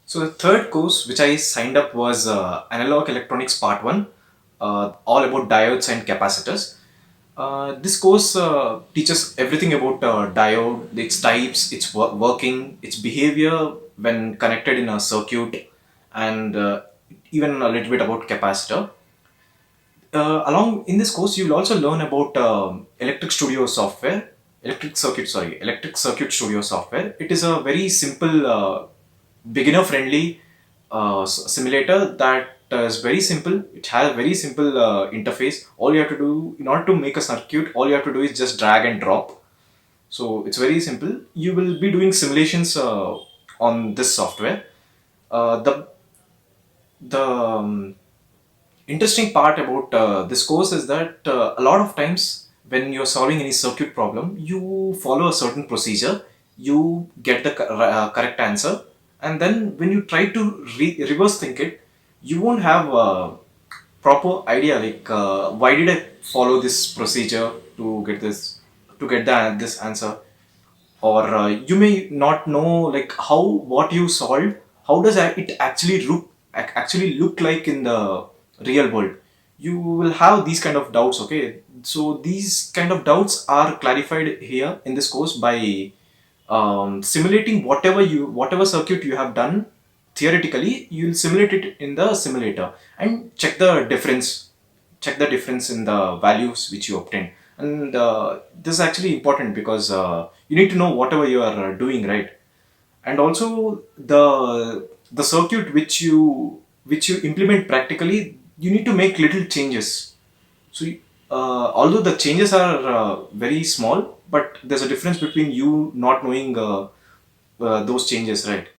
So the third course which I signed up was Analog Electronics Part 1, all about diodes and capacitors. This course teaches everything about diode, its types, its working, its behavior when connected in a circuit, and even a little bit about capacitor. Along in this course, you will also learn about electric circuit studio software. It is a very simple, beginner friendly simulator that is very simple. It has a very simple interface. All you have to do in order to make a circuit, all you have to do is just drag and drop. So it's very simple. You will be doing simulations on this software. The interesting part about this course is that a lot of times when you're solving any circuit problem, you follow a certain procedure, you get the correct answer, and then when you try to reverse think it, you won't have a proper idea like why did I follow this procedure to get this answer, or you may not know like how what you solved, how does it actually look like in the real world. You will have these kind of doubts. Okay, so these kind of doubts are clarified here in this course by simulating whatever circuit you have done. Theoretically you'll simulate it in the simulator and check the difference in the values which you obtain. And this is actually important because you need to know whatever you are doing, right? And also the circuit which you implement practically, you need to make little changes. So although the changes are very small, but there's a difference between you not knowing those changes, right?